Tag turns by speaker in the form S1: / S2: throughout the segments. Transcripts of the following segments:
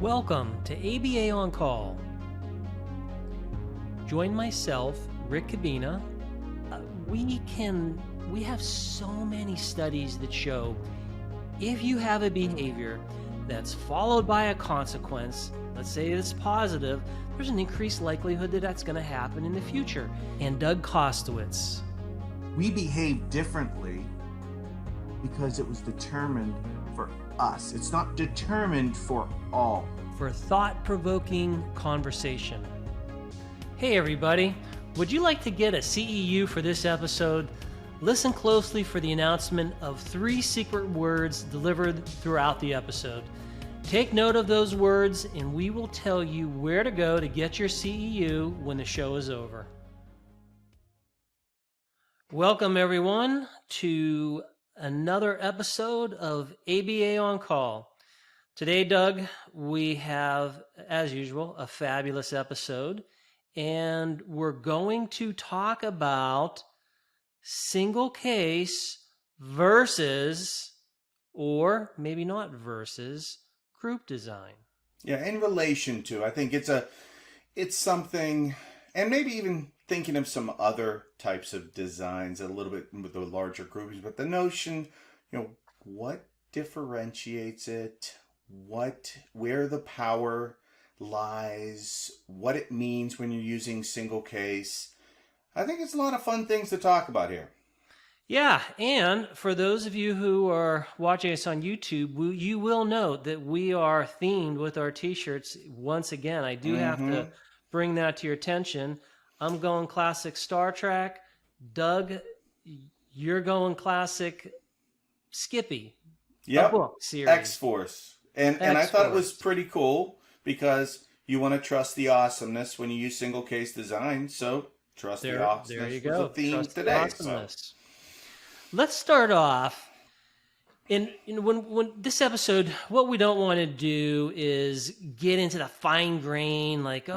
S1: Welcome to ABA On Call. Join myself, Rick Kubina. We have so many studies that show if you have a behavior that's followed by a consequence, let's say it's positive, there's an increased likelihood that that's going to happen in the future. And Doug Kostewicz.
S2: We behave differently because it was determined for us. It's not determined for all.
S1: For thought-provoking conversation. Hey everybody, would you like to get a CEU for this episode? Listen closely for the announcement of 3 secret words delivered throughout the episode. Take note of those words and we will tell you where to go to get your CEU when the show is over. Welcome everyone to another episode of ABA On Call. Today, Doug, we have, as usual, a fabulous episode, and we're going to talk about single case versus, or maybe not versus, group design.
S3: Yeah, in relation to, I think it's something, and maybe even thinking of some other types of designs a little bit with the larger groups, but the notion, what differentiates it, where the power lies, what it means when you're using single case. I think it's a lot of fun things to talk about here.
S1: Yeah, and for those of you who are watching us on YouTube, you will note that we are themed with our t-shirts once again. I do have to bring that to your attention. I'm going classic Star Trek. Doug, you're going classic Skippy.
S3: Yep,
S1: book series.
S3: X-Force. And I thought it was pretty cool because you want to trust the awesomeness when you use single case design. So trust the awesomeness. There you go. The theme
S1: trust
S3: today.
S1: So. Let's start off. When this episode, what we don't want to do is get into the fine grain, like,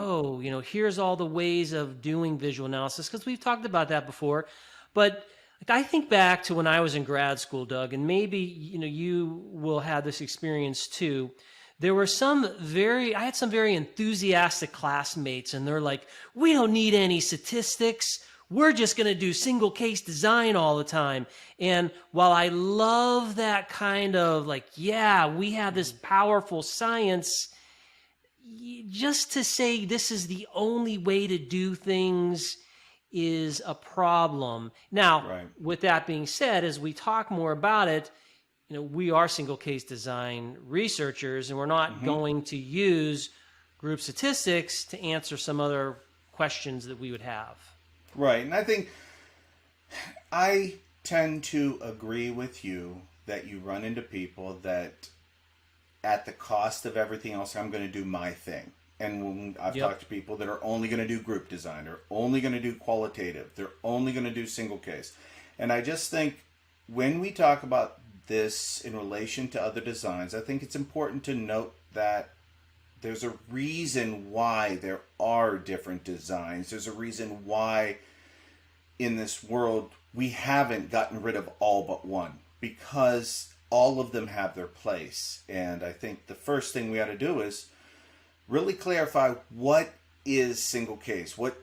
S1: here's all the ways of doing visual analysis, because we've talked about that before. But I think back to when I was in grad school, Doug, and maybe you will have this experience too. There were I had some very enthusiastic classmates, and they're like, we don't need any statistics. We're just going to do single case design all the time. And while I love that kind of we have this powerful science, just to say this is the only way to do things is a problem. Now, right. With that being said, as we talk more about it, we are single case design researchers, and we're not going to use group statistics to answer some other questions that we would have.
S3: Right. And I think I tend to agree with you that you run into people that at the cost of everything else, I'm going to do my thing. And when I've talked to people that are only going to do group design, or only going to do qualitative, they're only going to do single case. And I just think when we talk about this in relation to other designs, I think it's important to note that there's a reason why there are different designs. There's a reason why in this world we haven't gotten rid of all but one, because all of them have their place. And I think the first thing we ought to do is really clarify what is single case, what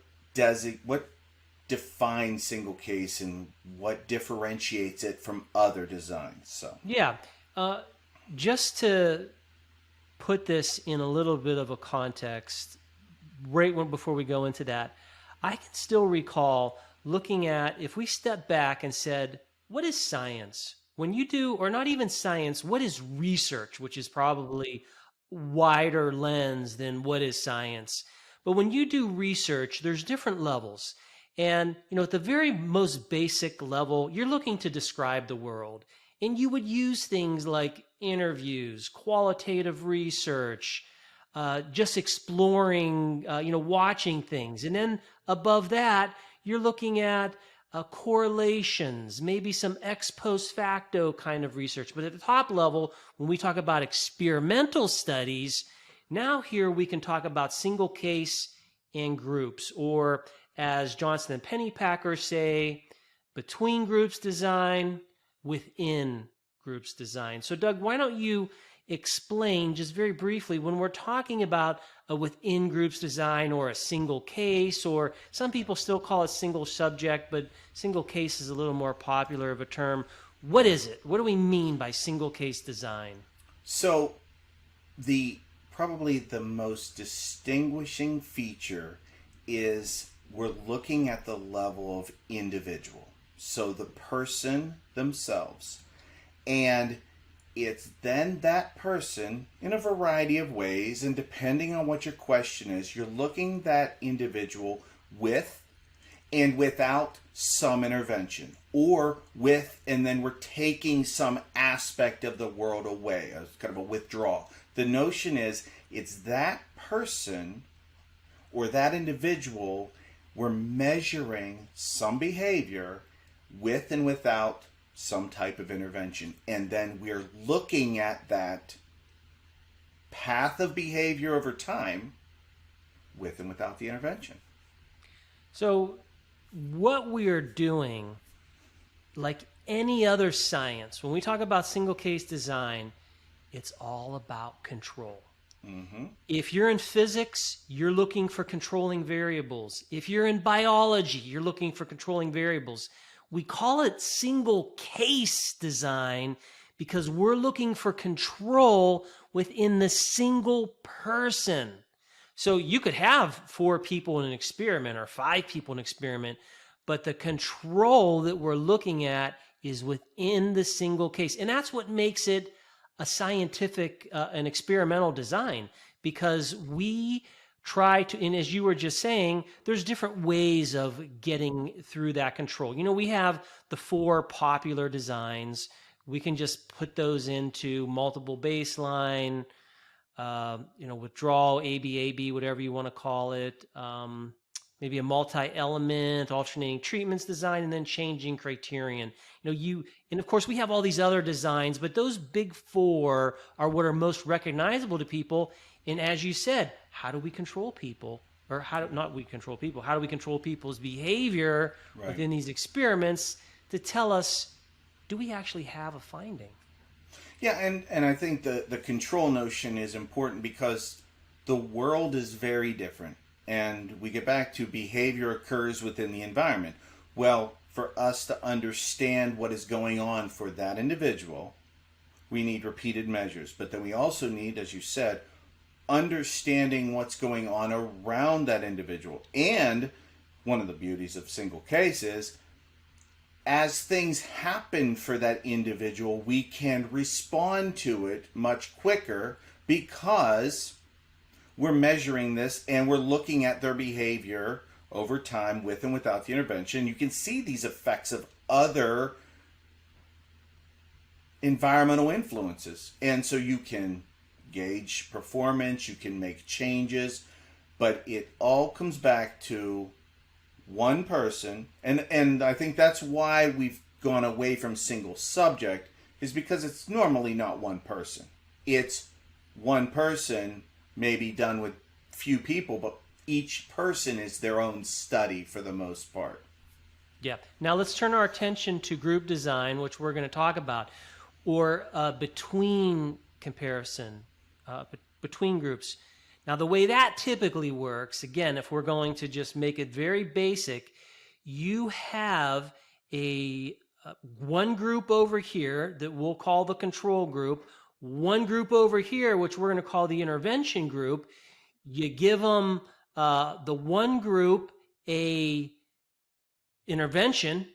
S3: defines single case, and what differentiates it from other designs. So just to put this in a little bit of a context, before we go into that, I can still recall looking at, if we step back and said, what is science? When you do, or not even science, what is research, which is probably wider lens than what is science. But when you do research, there's different levels. And, at the very most basic level, you're looking to describe the world. And you would use things like interviews, qualitative research, just exploring, watching things. And then above that, you're looking at correlations, maybe some ex post facto kind of research. But at the top level, when we talk about experimental studies, now here we can talk about single case and groups, or as Johnson and Pennypacker say, between groups design, within groups design. So Doug, why don't you
S1: explain just very briefly when we're talking about a within groups design or a single case, or some people still call it single subject, but single case is a little more popular of a term. What is it? What do we mean by single case design?
S3: So probably the most distinguishing feature is we're looking at the level of individual. So the person themselves. And it's then that person in a variety of ways, and depending on what your question is, you're looking that individual with and without some intervention, or with and then we're taking some aspect of the world away, as kind of a withdrawal. The notion is it's that person or that individual, we're measuring some behavior with and without some type of intervention. And then we're looking at that path of behavior over time with and without the intervention.
S1: So what we are doing, like any other science, when we talk about single case design, it's all about control.
S3: Mm-hmm.
S1: If you're in physics, you're looking for controlling variables. If you're in biology, you're looking for controlling variables. We call it single case design because we're looking for control within the single person. So you could have 4 people in an experiment or 5 people in an experiment, but the control that we're looking at is within the single case. And that's what makes it a scientific, an experimental design, because we try to, and as you were just saying, there's different ways of getting through that control. You know, we have the 4 popular designs. We can just put those into multiple baseline, withdrawal, ABAB, whatever you want to call it, maybe a multi-element, alternating treatments design, and then changing criterion. And of course we have all these other designs, but those big 4 are what are most recognizable to people. And as you said, how do we control people? Or how do we control people's behavior within these experiments to tell us, do we actually have a finding?
S3: Yeah, and I think the control notion is important because the world is very different. And we get back to behavior occurs within the environment. Well, for us to understand what is going on for that individual, we need repeated measures. But then we also need, as you said, understanding what's going on around that individual. And one of the beauties of single case is, as things happen for that individual, we can respond to it much quicker because we're measuring this and we're looking at their behavior over time with and without the intervention. You can see these effects of other environmental influences. And so you can gauge performance, you can make changes, but it all comes back to one person. And I think that's why we've gone away from single subject, is because it's normally not one person. It's one person, maybe done with few people, but each person is their own study for the most part.
S1: Yeah. Now let's turn our attention to group design, which we're going to talk about, or between comparison, between groups. Now the way that typically works, again, if we're going to just make it very basic, you have one group over here that we'll call the control group, one group over here, which we're going to call the intervention group. You give them the one group a intervention,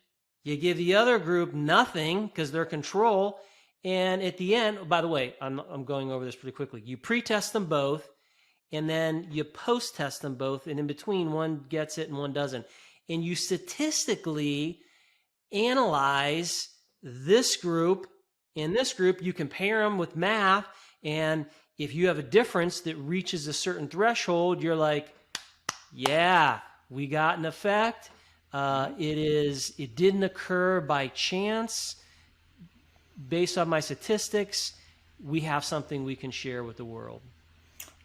S1: you give the other group nothing because they're control, and at the end, by the way, I'm going over this pretty quickly. You pre-test them both, and then you post-test them both, and in between, one gets it and one doesn't. And you statistically analyze this group and this group. You compare them with math, and if you have a difference that reaches a certain threshold, you're like, yeah, we got an effect. It didn't occur by chance. Based on my statistics, we have something we can share with the world.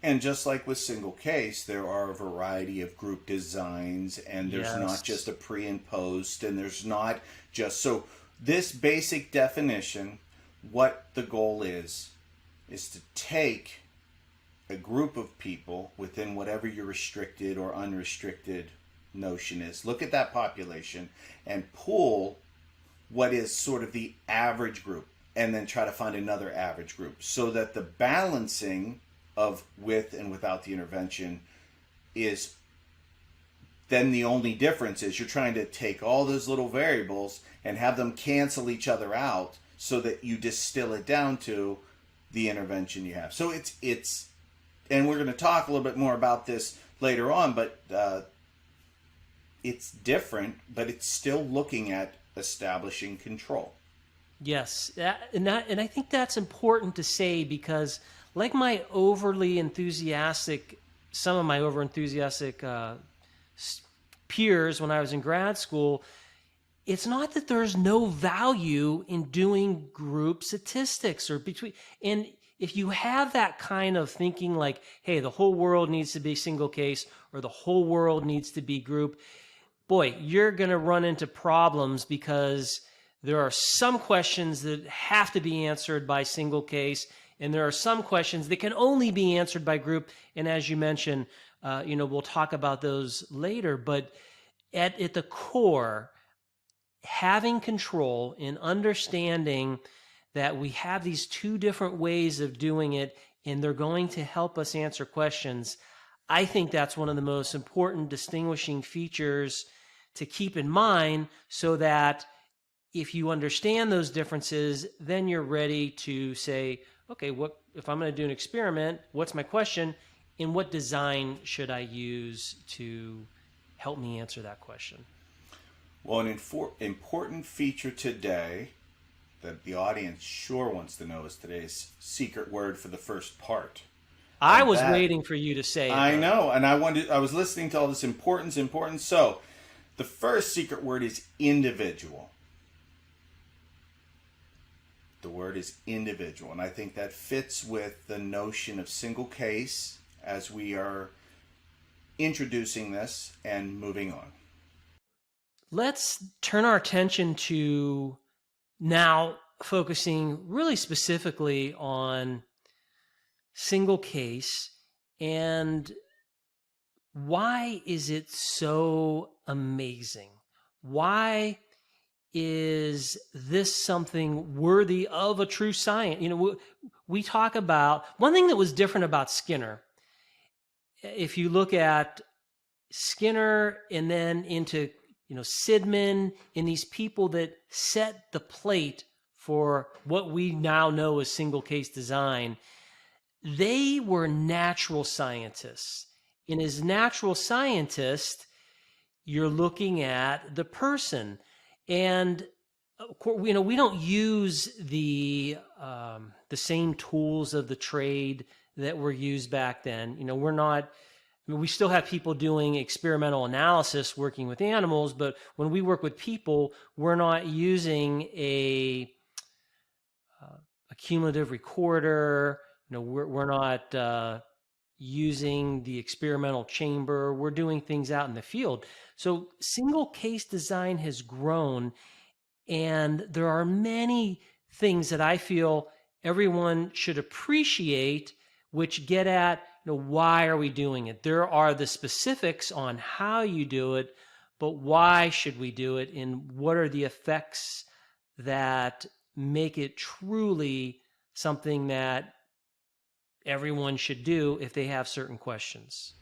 S3: And just like with single case, there are a variety of group designs, and there's not just a pre and post, and there's not just... So this basic definition, what the goal is is to take a group of people within whatever your restricted or unrestricted notion is. Look at that population and pull what is sort of the average group, and then try to find another average group, so that the balancing of with and without the intervention is then the only difference is you're trying to take all those little variables and have them cancel each other out so that you distill it down to the intervention you have. So it's and we're going to talk a little bit more about this later on, but it's different, but it's still looking at establishing control.
S1: Yes, and I think that's important to say, because like some of my over-enthusiastic peers when I was in grad school, it's not that there's no value in doing group statistics and if you have that kind of thinking like, hey, the whole world needs to be single case or the whole world needs to be group, boy, you're going to run into problems, because there are some questions that have to be answered by single case, and there are some questions that can only be answered by group. And as you mentioned, we'll talk about those later, but at the core, having control and understanding that we have these two different ways of doing it, and they're going to help us answer questions. I think that's one of the most important distinguishing features to keep in mind, so that if you understand those differences, then you're ready to say, okay, what if I'm going to do an experiment? What's my question? And what design should I use to help me answer that question?
S3: Well, an important feature today that the audience sure wants to know is today's secret word for the first part.
S1: I was waiting for you to say it.
S3: I know, and I was listening to all this importance. So the first secret word is individual. The word is individual, and I think that fits with the notion of single case as we are introducing this and moving on.
S1: Let's turn our attention to now focusing really specifically on single case, and why is it so amazing? Why is this something worthy of a true science? We talk about one thing that was different about Skinner. If you look at Skinner and then into Sidman and these people that set the plate for what we now know as single case design, they were natural scientists. And as natural scientists, you're looking at the person. And we don't use the same tools of the trade that were used back then. We're not. We still have people doing experimental analysis working with animals, but when we work with people, we're not using a cumulative recorder. We're not using the experimental chamber. We're doing things out in the field. So single case design has grown, and there are many things that I feel everyone should appreciate, which get at why are we doing it? There are the specifics on how you do it, but why should we do it, and what are the effects that make it truly something that everyone should do if they have certain questions?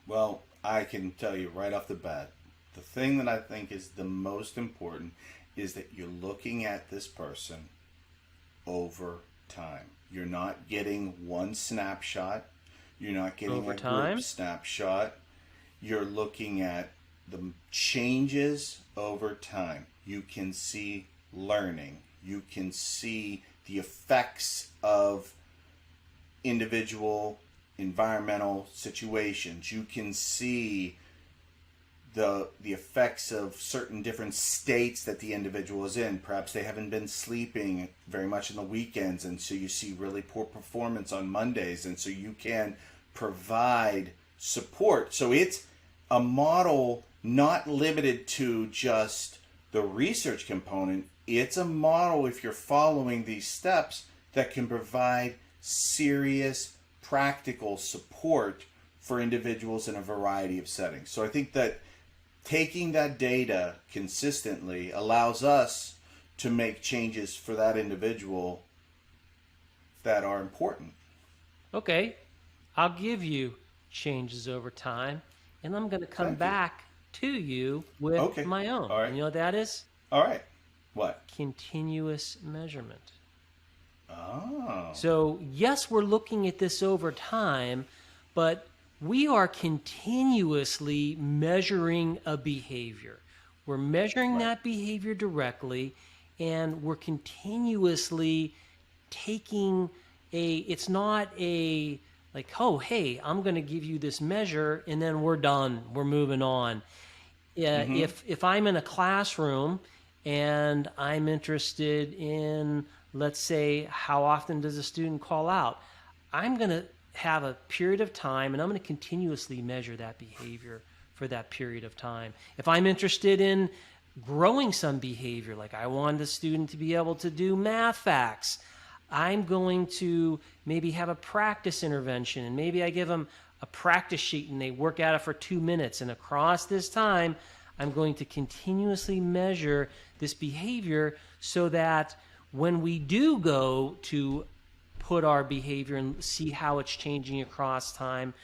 S3: Well, I can tell you right off the bat, the thing that I think is the most important is that you're looking at this person over time. You're not getting one snapshot. You're not getting
S1: over
S3: a
S1: time
S3: group snapshot. You're looking at the changes over time. You can see learning. You can see the effects of individual environmental situations. You can see the effects of certain different states that the individual is in. Perhaps they haven't been sleeping very much in the weekends, and so you see really poor performance on Mondays, and so you can provide support. So it's a model not limited to just the research component. It's a model, if you're following these steps, that can provide serious, practical support for individuals in a variety of settings. So I think that taking that data consistently allows us to make changes for that individual that are important.
S1: Okay, I'll give you changes over time, and I'm going to come back to you with my own.
S3: All right.
S1: And you know what that is?
S3: All right. What?
S1: Continuous measurement.
S3: Oh.
S1: So, yes, we're looking at this over time, but we are continuously measuring a behavior. We're measuring that behavior directly, and we're continuously taking it's not a like, oh, hey, I'm going to give you this measure and then we're done. We're moving on. If I'm in a classroom and I'm interested in, let's say, how often does a student call out, I'm going to have a period of time and I'm going to continuously measure that behavior for that period of time. If I'm interested in growing some behavior, like I want the student to be able to do math facts, I'm going to maybe have a practice intervention, and maybe I give them a practice sheet and they work at it for 2 minutes. And across this time, I'm going to continuously measure this behavior so that when we do go to put our behavior and see how it's changing across time,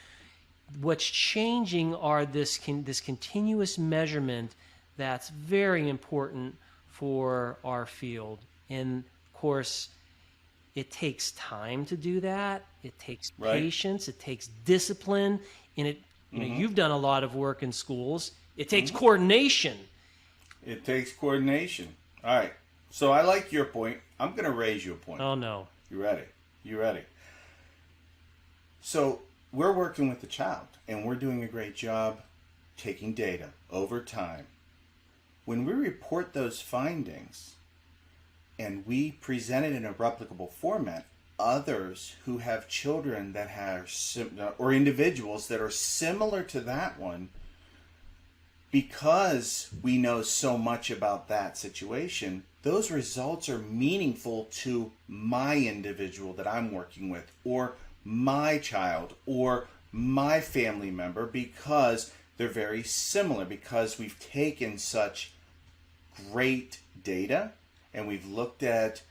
S1: what's changing are this continuous measurement that's very important for our field. And of course, it takes time to do that. It takes patience. It takes discipline. And it, you know, you've done a lot of work in schools. It takes coordination.
S3: It takes coordination. All right. So I like your point. I'm going to raise you a point.
S1: Oh, no.
S3: You ready? You ready? So we're working with the child, and we're doing a great job taking data over time. When we report those findings, and we present it in a replicable format, others who have children that have or individuals that are similar to that one, because we know so much about that situation, those results are meaningful to my individual that I'm working with, or my child, or my family member, because they're very similar, because we've taken such great data and we've looked at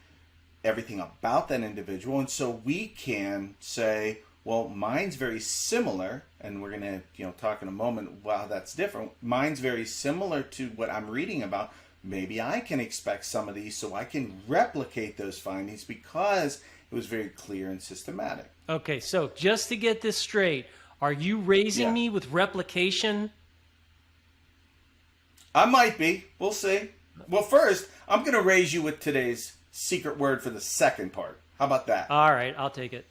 S3: everything about that individual. And so we can say, well, mine's very similar, and we're going to talk in a moment wow, that's different. Mine's very similar to what I'm reading about. Maybe I can expect some of these so I can replicate those findings because it was very clear and systematic.
S1: Okay, so just to get this straight, are you raising me with replication?
S3: I might be. We'll see. Well, first, I'm going to raise you with today's secret word for the second part. How about that?
S1: All right, I'll take it.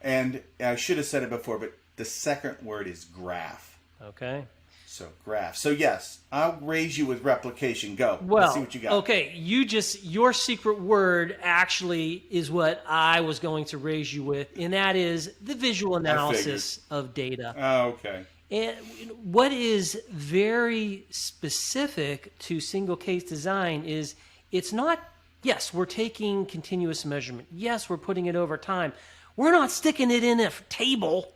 S3: And I should have said it before, but the second word is graph.
S1: Okay.
S3: So graph. So yes, I'll raise you with replication. Go.
S1: Well,
S3: let's see what you got.
S1: Okay, your secret word actually is what I was going to raise you with, and that is the visual analysis of data.
S3: Oh, okay.
S1: And what is very specific to single case design is it's not, yes, we're taking continuous measurement. Yes, we're putting it over time. We're not sticking it in a table.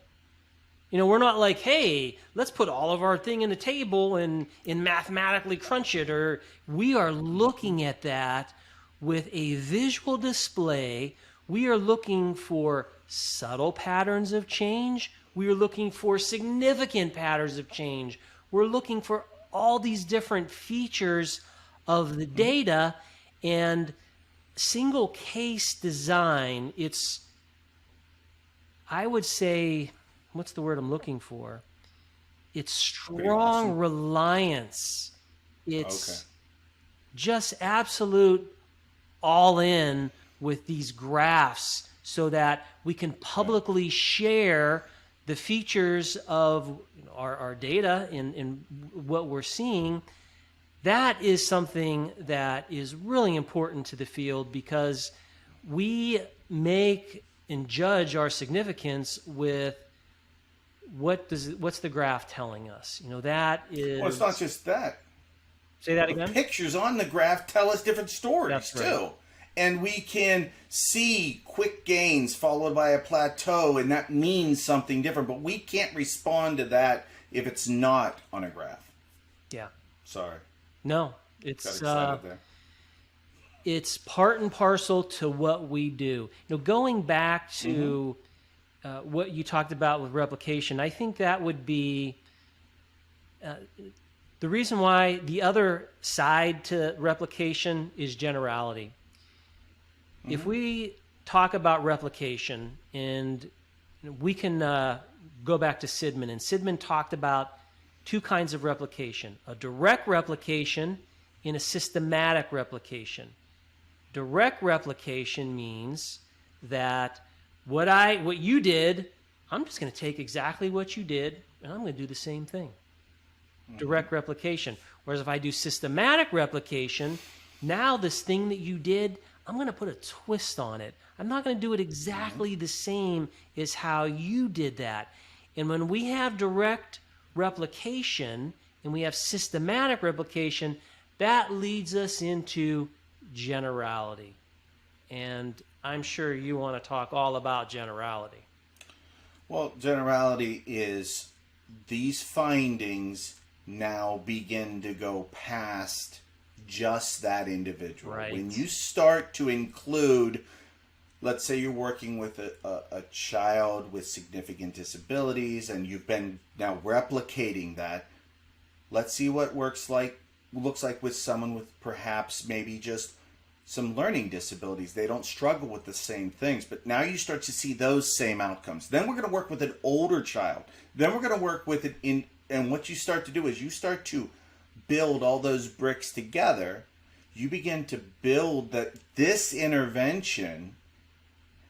S1: We're not like, hey, let's put all of our thing in a table and mathematically crunch it. Or we are looking at that with a visual display. We are looking for subtle patterns of change. We are looking for significant patterns of change. We're looking for all these different features of the data. And single case design, I would say, what's the word I'm looking for? It's strong reliance. It's just absolute all in with these graphs so that we can publicly share the features of our data and what we're seeing. That is something that is really important to the field because we make and judge our significance with what's the graph telling us? That is.
S3: Well, it's not just that.
S1: Say that again.
S3: The pictures on the graph tell us different stories too, and we can see quick gains followed by a plateau, and that means something different, but we can't respond to that if it's not on a graph.
S1: Yeah.
S3: Sorry.
S1: No, it's part and parcel to what we do. Going back to what you talked about with replication, I think that would be the reason why the other side to replication is generality. If we talk about replication, and we can go back to Sidman, and Sidman talked about two kinds of replication: a direct replication and a systematic replication. Direct replication means that what you did, I'm just going to take exactly what you did, and I'm going to do the same thing. Direct replication. Whereas if I do systematic replication, now this thing that you did, I'm going to put a twist on it. I'm not going to do it exactly the same as how you did that. And when we have direct replication and we have systematic replication, that leads us into generality. And I'm sure you want to talk all about generality.
S3: Well, generality is these findings now begin to go past just that individual.
S1: Right.
S3: When you start to include, let's say you're working with a child with significant disabilities, and you've been now replicating that. Let's see what looks like with someone with perhaps maybe just some learning disabilities. They don't struggle with the same things, but now you start to see those same outcomes. Then we're going to work with an older child. Then we're going to work with it in, and what you start to do is you start to build all those bricks together. You begin to build that this intervention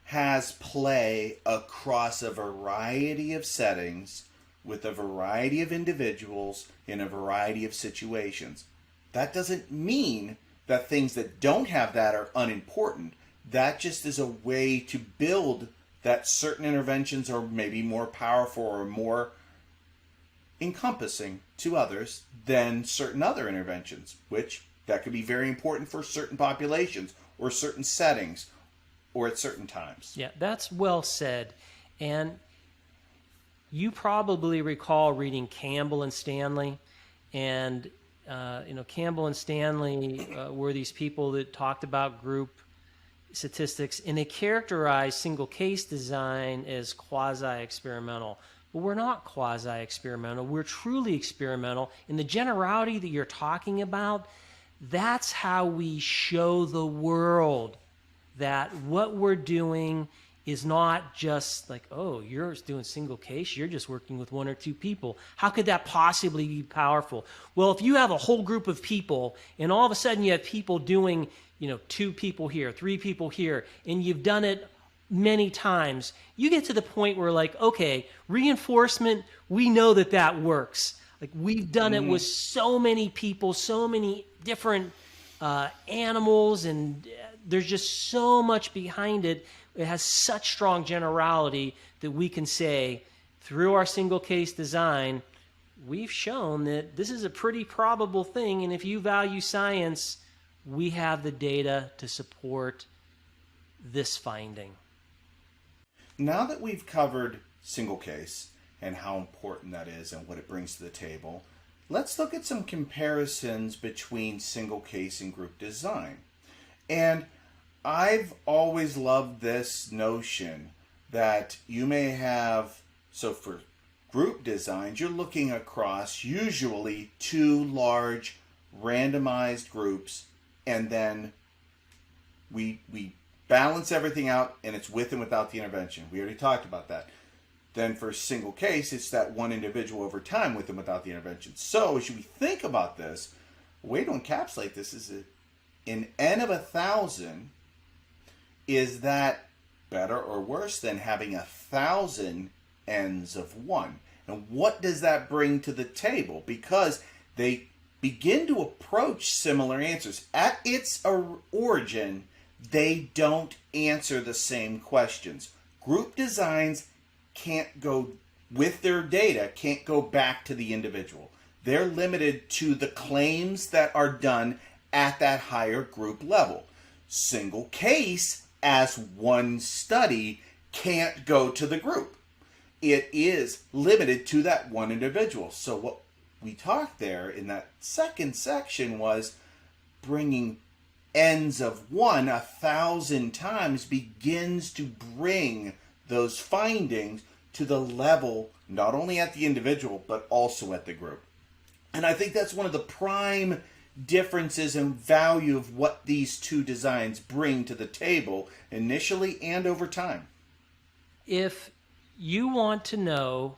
S3: has play across a variety of settings with a variety of individuals in a variety of situations. That doesn't mean that things that don't have that are unimportant. That just is a way to build that certain interventions are maybe more powerful or more encompassing to others than certain other interventions, which that could be very important for certain populations or certain settings or at certain times.
S1: Yeah, that's well said. And you probably recall reading Campbell and Stanley, and Campbell and Stanley were these people that talked about group statistics, and they characterized single case design as quasi-experimental. But we're not quasi-experimental. We're truly experimental. And the generality that you're talking about, that's how we show the world that what we're doing is not just like, oh, you're doing single case, you're just working with one or two people. How could that possibly be powerful? Well, if you have a whole group of people and all of a sudden you have people doing, 2 people here, 3 people here, and you've done it many times, you get to the point where like, okay, reinforcement, we know that works. Like we've done it with so many people, so many different animals, and there's just so much behind it. It has such strong generality that we can say through our single case design, we've shown that this is a pretty probable thing. And if you value science, we have the data to support this finding.
S3: Now that we've covered single case and how important that is and what it brings to the table, let's look at some comparisons between single case and group design. And I've always loved this notion that you may have, so for group designs, you're looking across usually 2 large randomized groups, and then we balance everything out, and it's with and without the intervention. We already talked about that. Then for single case, it's that one individual over time with and without the intervention. So as we think about this, a way to encapsulate this is in N of 1,000, is that better or worse than having 1,000 N's of 1? And what does that bring to the table? Because they begin to approach similar answers. At its origin, they don't answer the same questions. Group designs can't go with their data, can't go back to the individual. They're limited to the claims that are done at that higher group level. single case as one study can't go to the group. It is limited to that one individual. So what we talked there in that second section was bringing n's of 1 1,000 times begins to bring those findings to the level, not only at the individual, but also at the group. And I think that's one of the prime differences and value of what these two designs bring to the table initially and over time.
S1: If you want to know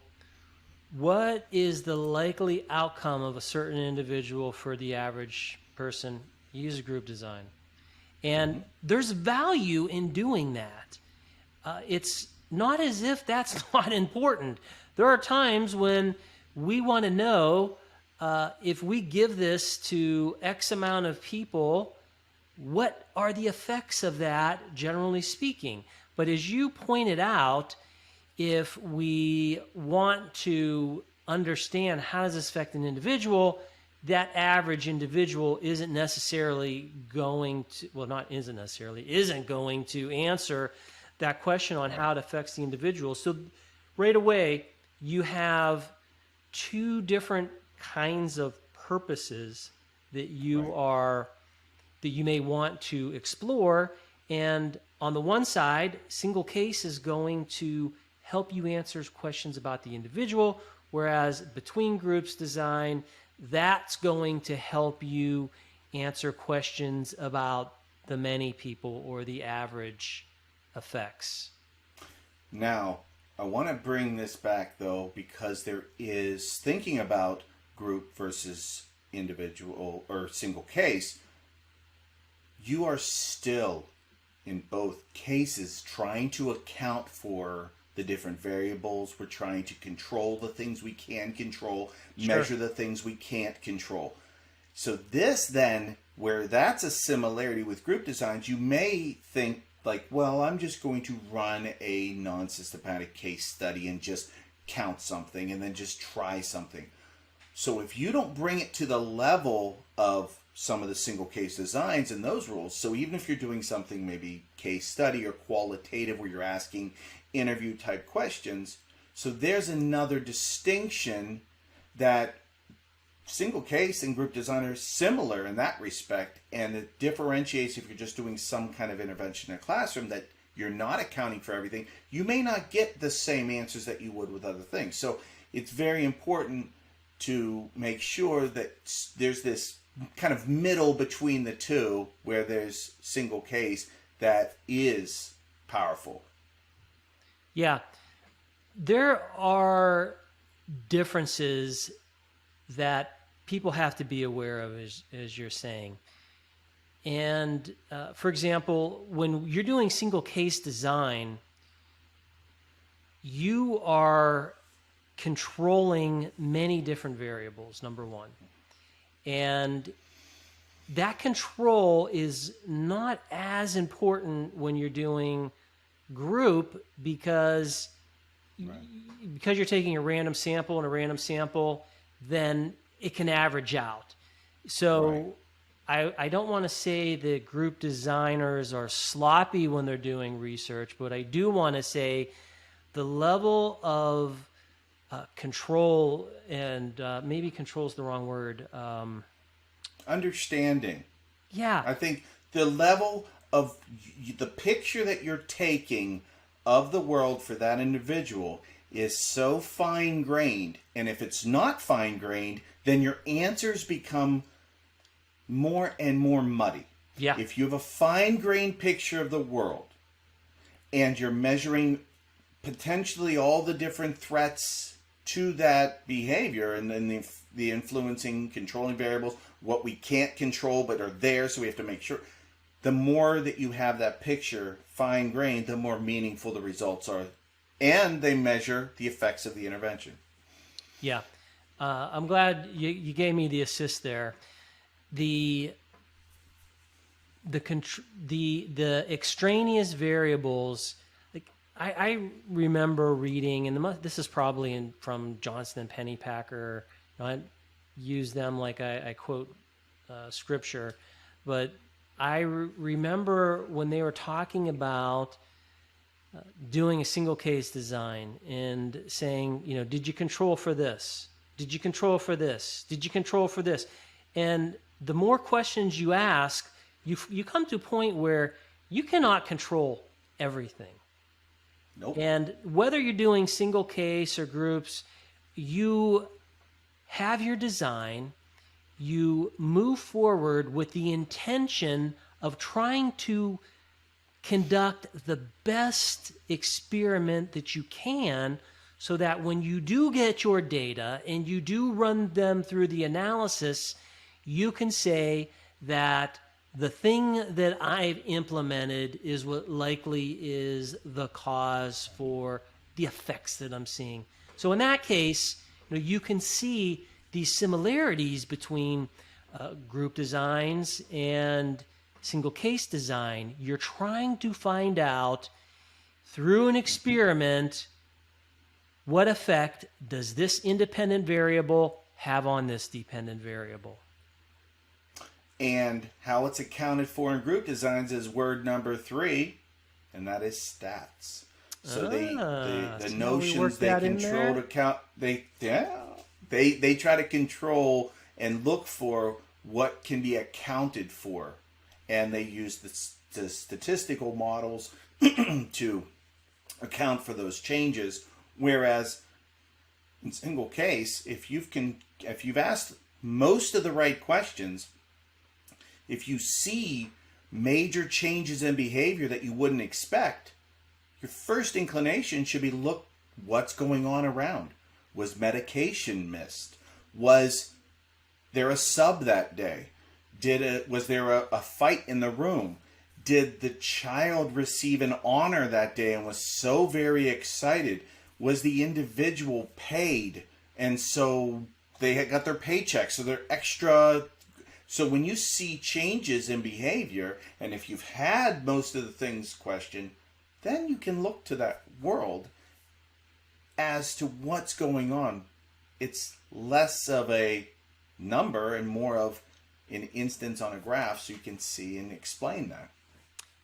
S1: what is the likely outcome of a certain individual for the average person, use a group design. And there's value in doing that. It's not as if that's not important. There are times when we want to know if we give this to X amount of people, what are the effects of that, generally speaking? But as you pointed out, if we want to understand how does this affect an individual, that average individual isn't necessarily going to, well, not isn't necessarily, isn't going to answer that question on how it affects the individual. So right away, you have two different kinds of purposes that you are, that you may want to explore. And on the one side, single case is going to help you answer questions about the individual, whereas between groups design, that's going to help you answer questions about the many people or the average effects.
S3: Now, I want to bring this back though, because there is thinking about group versus individual or single case. You are still in both cases trying to account for the different variables. We're trying to control the things we can control, measure the things we can't control. So this then, where that's a similarity with group designs, you may think like, well, I'm just going to run a non-systematic case study and just count something and then just try something. So if you don't bring it to the level of some of the single case designs and those rules, so even if you're doing something maybe case study or qualitative where you're asking interview type questions, so there's another distinction that single case and group design are similar in that respect, and it differentiates if you're just doing some kind of intervention in a classroom that you're not accounting for everything. You may not get the same answers that you would with other things. So it's very important to make sure that there's this kind of middle between the two where there's single case that is powerful.
S1: Yeah, there are differences that people have to be aware of, as you're saying. And for example, when you're doing single case design, you are controlling many different variables, number one. And that control is not as important when you're doing group because you're taking a random sample, then it can average out. So I don't want to say that group designers are sloppy when they're doing research, but I do want to say the level of control, and maybe control is the wrong word.
S3: Understanding.
S1: Yeah.
S3: I think the level of the picture that you're taking of the world for that individual is so fine-grained. And if it's not fine-grained, then your answers become more and more muddy.
S1: Yeah.
S3: If you have a fine-grained picture of the world and you're measuring potentially all the different threats to that behavior and then the influencing, controlling variables, what we can't control but are there, so we have to make sure. The more that you have that picture fine-grained, the more meaningful the results are. And they measure the effects of the intervention.
S1: Yeah. I'm glad you gave me the assist there. The extraneous variables, like I remember reading, and this is probably from Johnson and Pennypacker. I use them like I quote scripture, but I remember when they were talking about doing a single case design and saying, you know, did you control for this? Did you control for this? Did you control for this? And the more questions you ask, you come to a point where you cannot control everything.
S3: Nope.
S1: And whether you're doing single case or groups, you have your design, you move forward with the intention of trying to conduct the best experiment that you can, so that when you do get your data and you do run them through the analysis, you can say that the thing that I've implemented is what likely is the cause for the effects that I'm seeing. So in that case, you can see these similarities between group designs and single case design. You're trying to find out through an experiment, what effect does this independent variable have on this dependent variable?
S3: And how it's accounted for in group designs is word number 3, and that is stats. So the notions they control to count, they try to control and look for what can be accounted for, and they use the statistical models to account for those changes. Whereas in single case, if you've asked most of the right questions, if you see major changes in behavior that you wouldn't expect, your first inclination should be look what's going on around. Was medication missed? Was there a sub that day? Was there a fight in the room? Did the child receive an honor that day and was so very excited? Was the individual paid and so they had got their paycheck, so they're extra? So when you see changes in behavior, and if you've had most of the things questioned, then you can look to that world as to what's going on. It's less of a number and more of an instance on a graph, so you can see and explain that.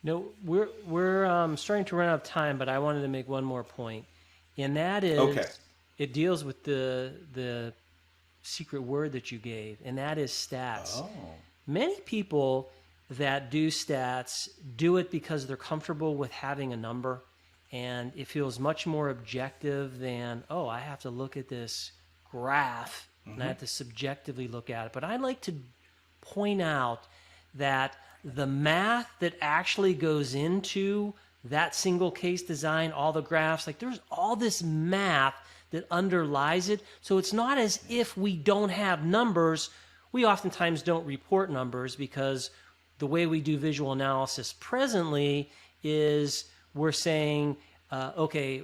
S1: No, we're starting to run out of time, but I wanted to make one more point, and that is, it deals with the secret word that you gave, and that is stats.
S3: Oh.
S1: Many people that do stats do it because they're comfortable with having a number, and it feels much more objective than, oh, I have to look at this graph and I have to subjectively look at it. But I'd like to point out that the math that actually goes into that single case design, all the graphs, like there's all this math that underlies it. So it's not as if we don't have numbers. We oftentimes don't report numbers because the way we do visual analysis presently is we're saying, okay,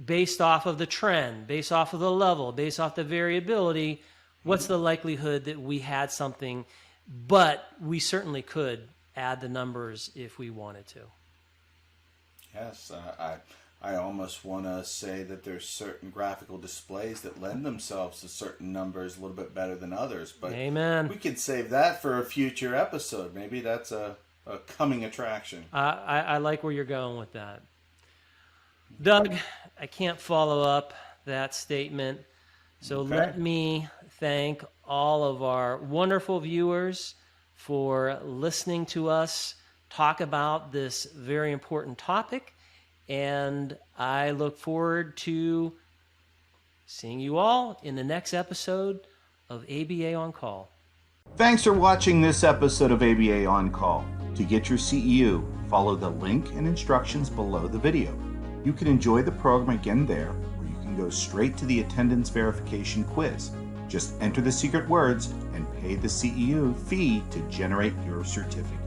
S1: based off of the trend, based off of the level, based off the variability, what's the likelihood that we had something? But we certainly could add the numbers if we wanted to.
S3: Yes, I almost want to say that there's certain graphical displays that lend themselves to certain numbers a little bit better than others. But
S1: Amen.
S3: We could save that for a future episode. Maybe that's a coming attraction.
S1: I like where you're going with that. Doug, I can't follow up that statement. So let me thank all of our wonderful viewers for listening to us talk about this very important topic. And I look forward to seeing you all in the next episode of ABA On Call.
S2: Thanks for watching this episode of ABA On Call. To get your CEU, follow the link and instructions below the video. You can enjoy the program again there, or you can go straight to the attendance verification quiz. Just enter the secret words and pay the CEU fee to generate your certificate.